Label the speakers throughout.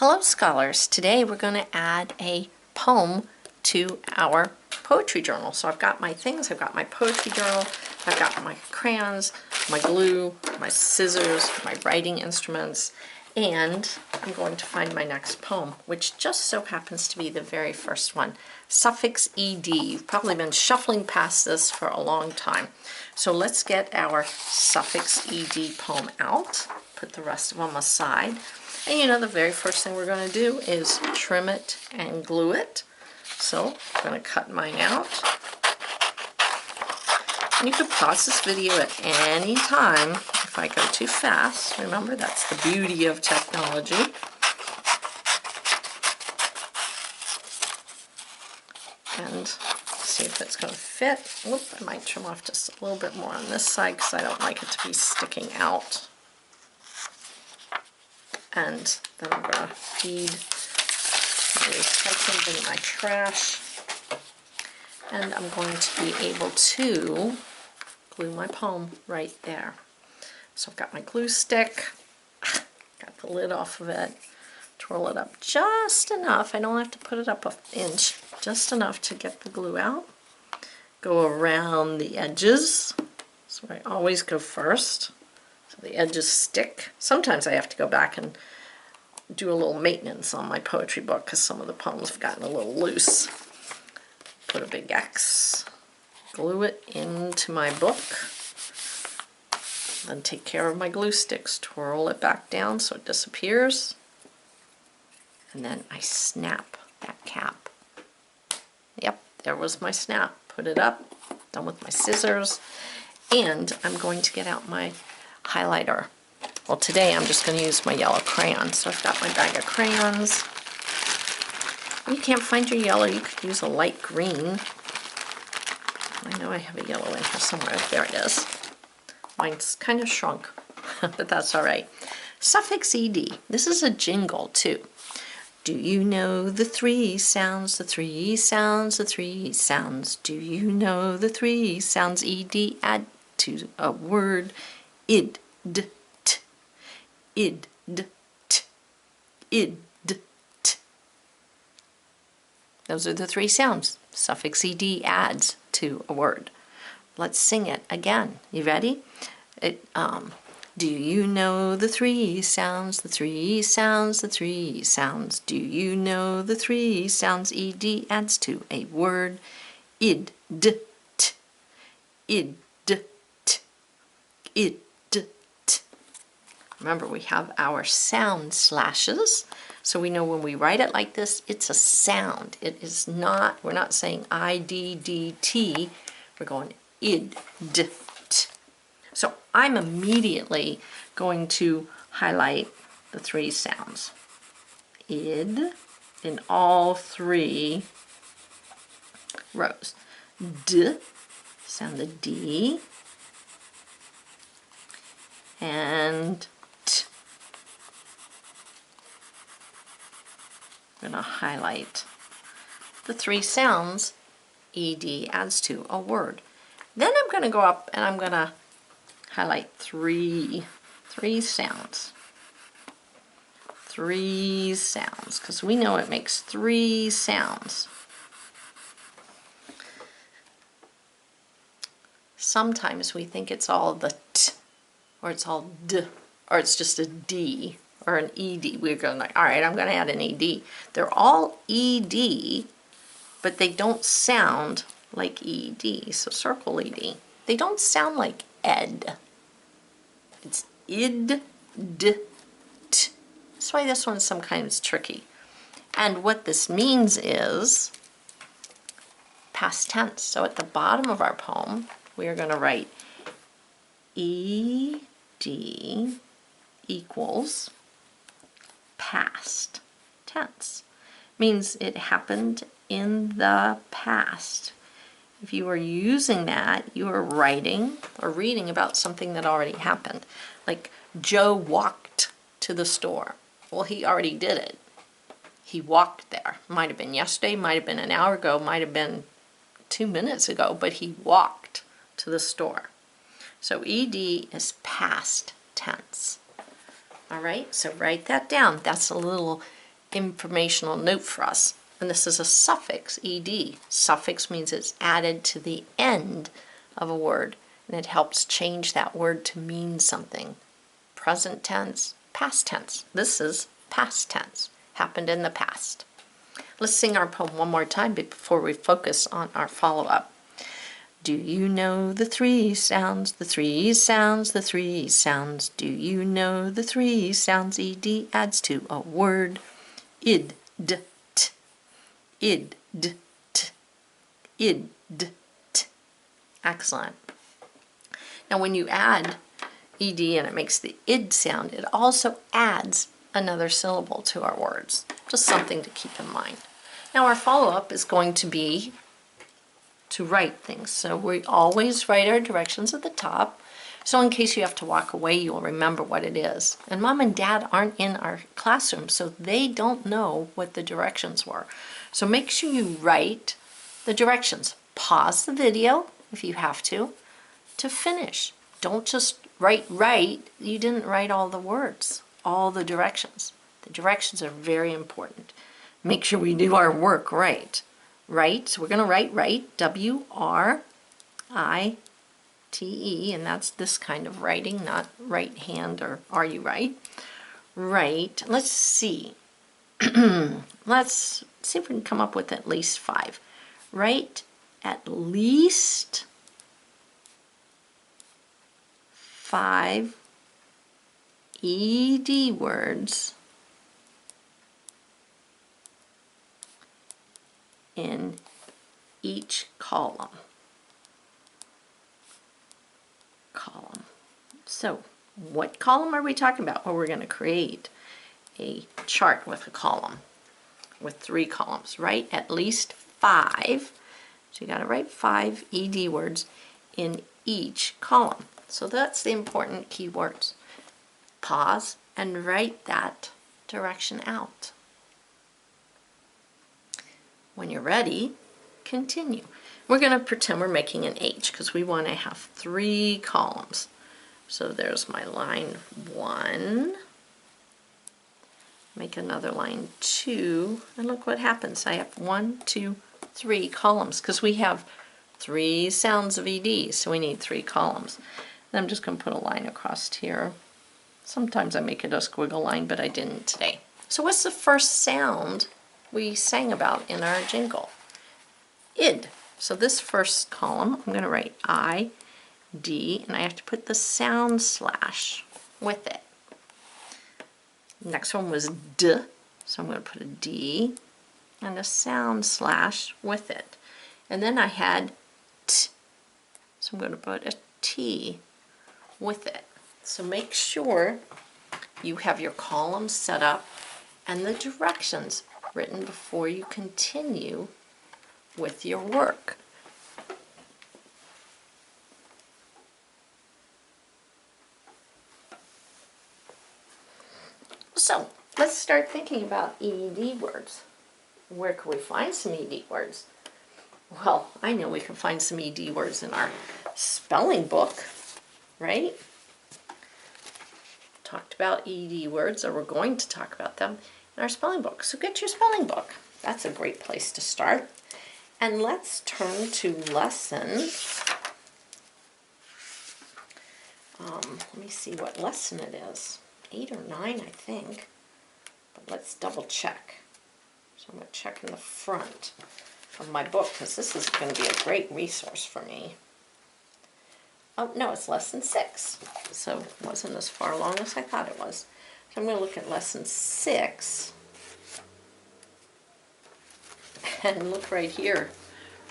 Speaker 1: Hello scholars, today we're going to add a poem to our poetry journal. So I've got my things, I've got my poetry journal, I've got my crayons, my glue, my scissors, my writing instruments, and I'm going to find my next poem, which just so happens to be the very first one, Suffixed ED. You've probably been shuffling past this for a long time. So let's get our Suffixed ED poem out, put the rest of them aside. And you know, the very first thing we're going to do is trim it and glue it. So I'm going to cut mine out. And you can pause this video at any time if I go too fast. Remember, that's the beauty of technology. And see if it's going to fit. Whoop, I might trim off just a little bit more on this side because I don't like it to be sticking out. And then I'm going to feed my recycling bin, my trash. And I'm going to be able to glue my poem right there. So I've got my glue stick, got the lid off of it, twirl it up just enough. I don't have to put it up an inch, just enough to get the glue out. Go around the edges. So I always go first. So the edges stick. Sometimes I have to go back and do a little maintenance on my poetry book because some of the poems have gotten a little loose. Put a big X, glue it into my book, then take care of my glue sticks, twirl it back down so it disappears, and then I snap that cap. Yep, there was my snap. Put it up, done with my scissors, and I'm going to get out my highlighter. Well, today I'm just going to use my yellow crayon. So I've got my bag of crayons. When you can't find your yellow, you could use a light green. I know I have a yellow in here somewhere. There it is. Mine's kind of shrunk, but that's all right. Suffix ED. This is a jingle, too. Do you know the three sounds, the three sounds, the three sounds? Do you know the three sounds ED add to a word? Id, d, t, id, d, t, id, d, t. Those are the three sounds suffix ed adds to a word. Let's sing it again. You ready? Do you know the three sounds, the three sounds, the three sounds? Do you know the three sounds ed adds to a word? Id, d, t, id, d, t, id, d, t. Remember, we have our sound slashes, so we know when we write it like this, it's a sound. It is not, we're not saying I-D-D-T, we're going id, d, t. So I'm immediately going to highlight the three sounds. Id in all three rows. D, sound the D, and T. I'm going to highlight the three sounds ED adds to a word. Then I'm going to go up and I'm going to highlight three sounds. Three sounds, because we know it makes three sounds. Sometimes we think it's all the T, or it's all D, or it's just a D, or an ED. We're going like, all right, I'm going to add an ED. They're all ED, but they don't sound like ED. So circle ED. They don't sound like ed. It's id, d, t. That's why this one's sometimes tricky. And what this means is past tense. So at the bottom of our poem, we are going to write ed equals past tense. Means it happened in the past. If you are using that, you are writing or reading about something that already happened. Like Joe walked to the store. Well, he already did it. He walked there. Might have been yesterday, might have been an hour ago, might have been 2 minutes ago, but he walked to the store. So ED is past tense. All right, so write that down. That's a little informational note for us. And this is a suffix, ed. Suffix means it's added to the end of a word, and it helps change that word to mean something. Present tense, past tense. This is past tense, happened in the past. Let's sing our poem one more time before we focus on our follow-up. Do you know the three sounds, the three sounds, the three sounds? Do you know the three sounds ed adds to a word? Id, d, t. Id, d, t. Id, d, t. Excellent. Now when you add ed and it makes the id sound, it also adds another syllable to our words. Just something to keep in mind. Now our follow-up is going to be to write things. So we always write our directions at the top. So in case you have to walk away, you'll remember what it is. And Mom and Dad aren't in our classroom, so they don't know what the directions were. So make sure you write the directions. Pause the video if you have to finish. Don't just write. You didn't write all the words, all the directions. The directions are very important. Make sure we do our work right. Right, so we're going to write right, W-R-I-T-E, and that's this kind of writing, not right hand or are you right? Right, let's see. Let's see if we can come up with at least 5. Write at least 5 ED words in each column. So what column are we talking about? Well, we're going to create a chart with a column, with 3 columns, right? At least 5. So you got to write 5 ED words in each column. So that's the important keywords. Pause and write that direction out. When you're ready, continue. We're going to pretend we're making an H because we want to have 3 columns. So there's my line 1. Make another line 2, and look what happens. I have 1, 2, 3 columns because we have 3 sounds of ED, so we need 3 columns. And I'm just going to put a line across here. Sometimes I make it a squiggle line, but I didn't today. So what's the first sound we sang about in our jingle? Id. So this first column, I'm going to write I, D, and I have to put the sound slash with it. Next one was D, so I'm going to put a D and a sound slash with it. And then I had T, so I'm going to put a T with it. So make sure you have your columns set up and the directions written before you continue with your work. So let's start thinking about ED words. Where can we find some ED words? Well, I know we can find some ED words in our spelling book, right? Talked about ED words, or we're going to talk about them in our spelling book. So get your spelling book. That's a great place to start. And let's turn to lesson. Let me see what lesson it is. 8 or 9, I think. But let's double check. So I'm going to check in the front of my book because this is going to be a great resource for me. Oh, no, it's lesson 6. So it wasn't as far along as I thought it was. So I'm going to look at lesson 6. And look right here.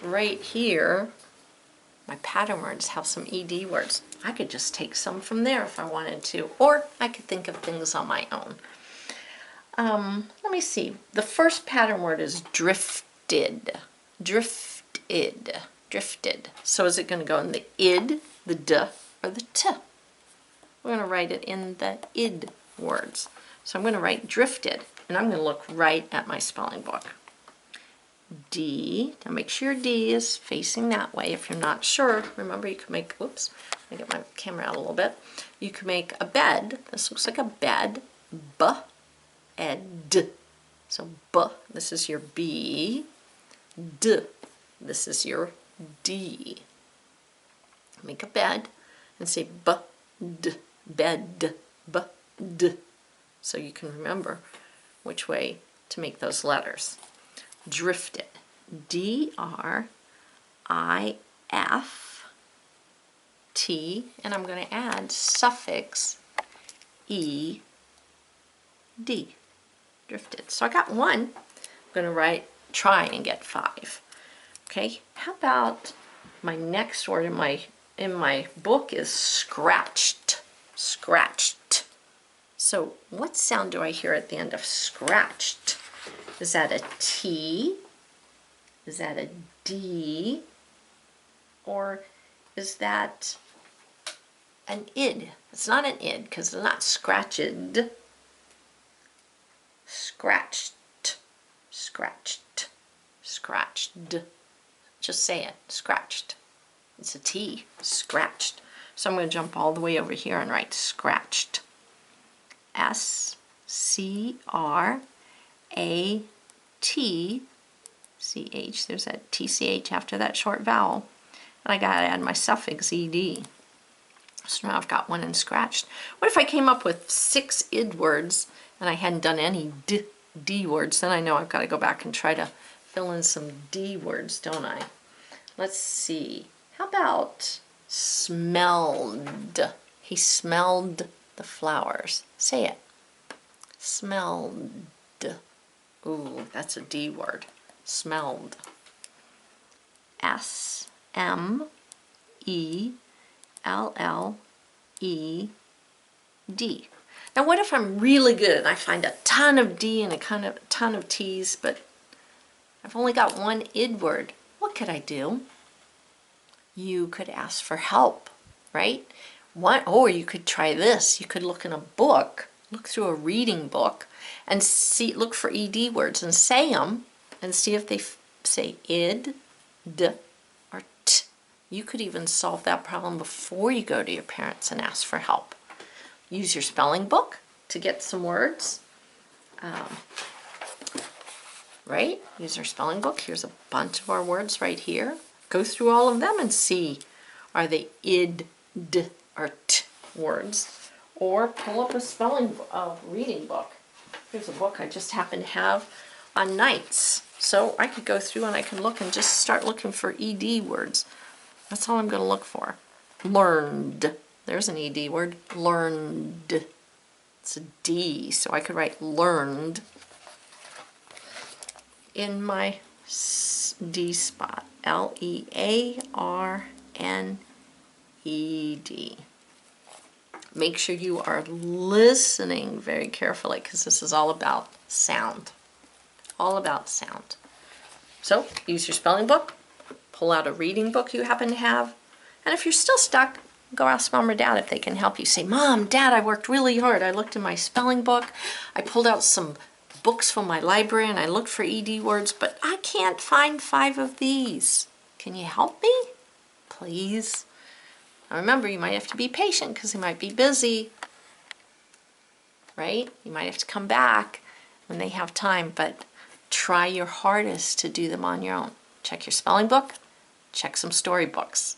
Speaker 1: Right here, my pattern words have some ED words. I could just take some from there if I wanted to, or I could think of things on my own. Let me see. The first pattern word is drifted. Drifted. Drifted. So is it going to go in the id, the d, or the t? We're going to write it in the id words. So I'm going to write drifted, and I'm going to look right at my spelling book. D, now make sure D is facing that way. If you're not sure, remember you can make, whoops, let me get my camera out a little bit. You can make a bed, this looks like a bed, b, ed, So B, this is your B. D, this is your D. Make a bed and say B, D, bed, B, D. So you can remember which way to make those letters. Drifted. D-R-I-F-T, and I'm going to add suffix E-D. Drifted. So I got one. I'm going to try and get 5. Okay, how about my next word in my book is scratched. Scratched. So what sound do I hear at the end of scratched? Is that a T? Is that a D? Or is that an id? It's not an id because it's not scratched. Scratched. Scratched. Scratched. Just say it. Scratched. It's a T. Scratched. So I'm going to jump all the way over here and write scratched. S-C-R-A-T-C-H. There's that TCH after that short vowel. And I got to add my suffix ED. So now I've got one in scratched. What if I came up with 6 id words and I hadn't done any D words? Then I know I've got to go back and try to fill in some D words, don't I? Let's see. How about smelled? He smelled the flowers. Say it. Smelled. Ooh, that's a D word. Smelled. S-M-E-L-L-E-D. Now what if I'm really good and I find a ton of D and a ton of T's, but I've only got one id word? What could I do? You could ask for help, right? Or you could try this. You could look in a book, look through a reading book, and look for ed words and say them, and see if they say id, d, or t. You could even solve that problem before you go to your parents and ask for help. Use your spelling book to get some words. Right? Use our spelling book. Here's a bunch of our words right here. Go through all of them and see, are they id, d, or t words? Or pull up a reading book. Here's a book I just happen to have on nights. So I could go through and I can look and just start looking for ed words. That's all I'm going to look for. Learned. There's an ed word. Learned. It's a D, so I could write learned in my D spot. L-E-A-R-N-E-D. Make sure you are listening very carefully because this is all about sound. All about sound. So use your spelling book, pull out a reading book you happen to have, and if you're still stuck, go ask Mom or Dad if they can help you. Say, Mom, Dad, I worked really hard. I looked in my spelling book, I pulled out some books from my library and I looked for ed words, but I can't find 5 of these. Can you help me? Please. Now remember, you might have to be patient because they might be busy, right? You might have to come back when they have time, but try your hardest to do them on your own. Check your spelling book, check some storybooks,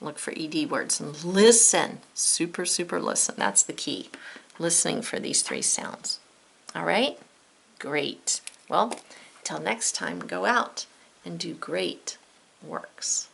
Speaker 1: look for ed words, and listen. Super, super listen. That's the key. Listening for these 3 sounds. All right? Great. Well, until next time, go out and do great works.